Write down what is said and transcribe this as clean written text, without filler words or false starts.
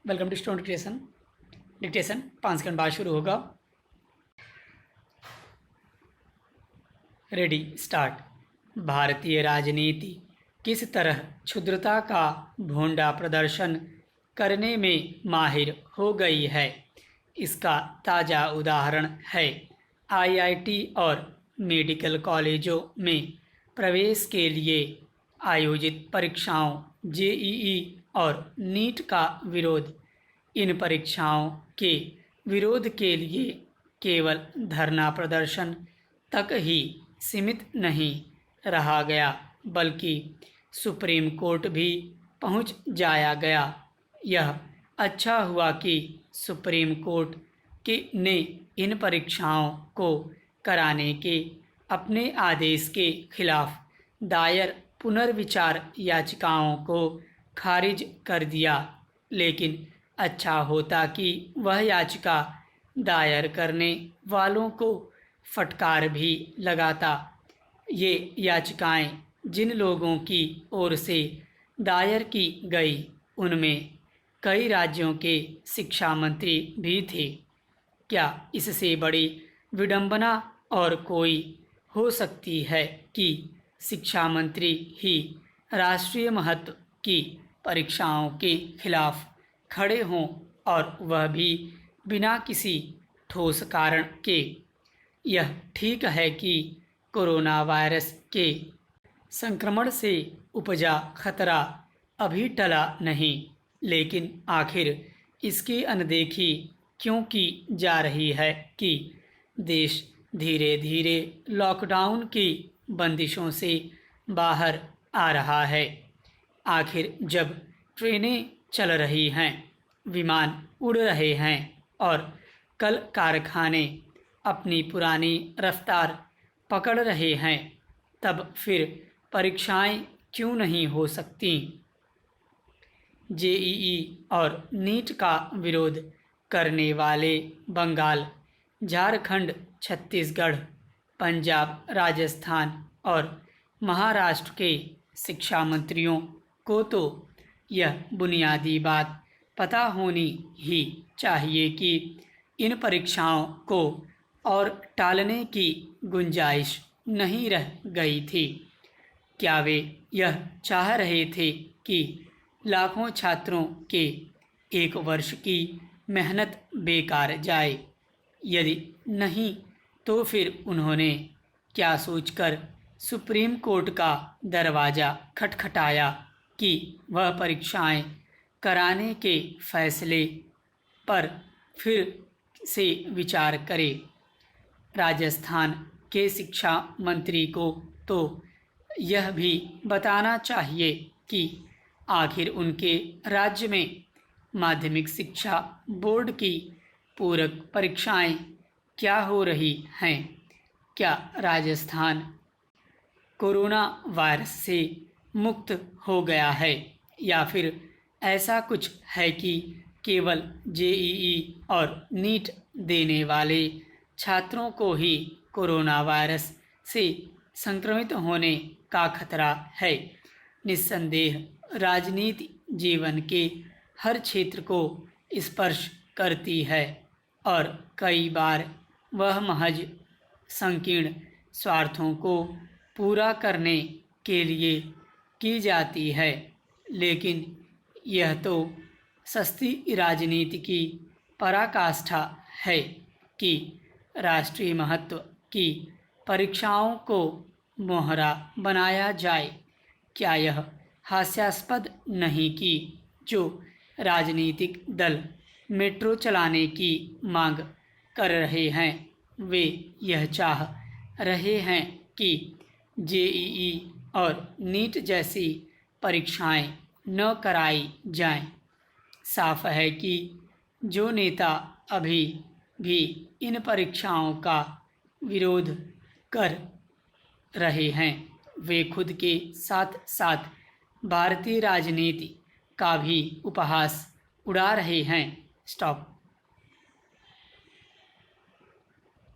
Welcome to student dictation 5 second बाद शुरू होगा। Ready start. भारतीय राजनीति किस तरह क्षुद्रता का भोंडा प्रदर्शन करने में माहिर हो गई है, इसका ताज़ा उदाहरण है आईआईटी और मेडिकल कॉलेजों में प्रवेश के लिए आयोजित परीक्षाओं जेईई और नीट का विरोध। इन परीक्षाओं के विरोध के लिए केवल धरना प्रदर्शन तक ही सीमित नहीं रहा गया, बल्कि सुप्रीम कोर्ट भी पहुंच जाया गया। यह अच्छा हुआ कि सुप्रीम कोर्ट ने इन परीक्षाओं को कराने के अपने आदेश के खिलाफ दायर पुनर्विचार याचिकाओं को खारिज कर दिया, लेकिन अच्छा होता कि वह याचिका दायर करने वालों को फटकार भी लगाता। ये याचिकाएं जिन लोगों की ओर से दायर की गई उनमें कई राज्यों के शिक्षा मंत्री भी थे। क्या इससे बड़ी विडंबना और कोई हो सकती है कि शिक्षा मंत्री ही राष्ट्रीय महत्व की परीक्षाओं के खिलाफ खड़े हों, और वह भी बिना किसी ठोस कारण के। यह ठीक है कि कोरोना वायरस के संक्रमण से उपजा खतरा अभी टला नहीं, लेकिन आखिर इसकी अनदेखी क्यों की जा रही है कि देश धीरे धीरे लॉकडाउन की बंदिशों से बाहर आ रहा है। आखिर जब ट्रेनें चल रही हैं, विमान उड़ रहे हैं और कल कारखाने अपनी पुरानी रफ्तार पकड़ रहे हैं, तब फिर परीक्षाएं क्यों नहीं हो सकती? जेईई और नीट का विरोध करने वाले बंगाल, झारखंड, छत्तीसगढ़, पंजाब, राजस्थान और महाराष्ट्र के शिक्षा मंत्रियों को तो यह बुनियादी बात पता होनी ही चाहिए कि इन परीक्षाओं को और टालने की गुंजाइश नहीं रह गई थी। क्या वे यह चाह रहे थे कि लाखों छात्रों के एक वर्ष की मेहनत बेकार जाए? यदि नहीं, तो फिर उन्होंने क्या सोचकर सुप्रीम कोर्ट का दरवाज़ा खटखटाया कि वह परीक्षाएं कराने के फैसले पर फिर से विचार करे? राजस्थान के शिक्षा मंत्री को तो यह भी बताना चाहिए कि आखिर उनके राज्य में माध्यमिक शिक्षा बोर्ड की पूरक परीक्षाएं क्या हो रही हैं। क्या राजस्थान कोरोना वायरस से मुक्त हो गया है, या फिर ऐसा कुछ है कि केवल जेईई और नीट देने वाले छात्रों को ही कोरोना वायरस से संक्रमित होने का खतरा है? निस्संदेह राजनीति जीवन के हर क्षेत्र को स्पर्श करती है और कई बार वह महज संकीर्ण स्वार्थों को पूरा करने के लिए की जाती है, लेकिन यह तो सस्ती राजनीति की पराकाष्ठा है कि राष्ट्रीय महत्व की परीक्षाओं को मोहरा बनाया जाए। क्या यह हास्यास्पद नहीं कि जो राजनीतिक दल मेट्रो चलाने की मांग कर रहे हैं, वे यह चाह रहे हैं कि जेईई और नीट जैसी परीक्षाएं न कराई जाएं। साफ है कि जो नेता अभी भी इन परीक्षाओं का विरोध कर रहे हैं, वे खुद के साथ साथ भारतीय राजनीति का भी उपहास उड़ा रहे हैं। स्टॉप।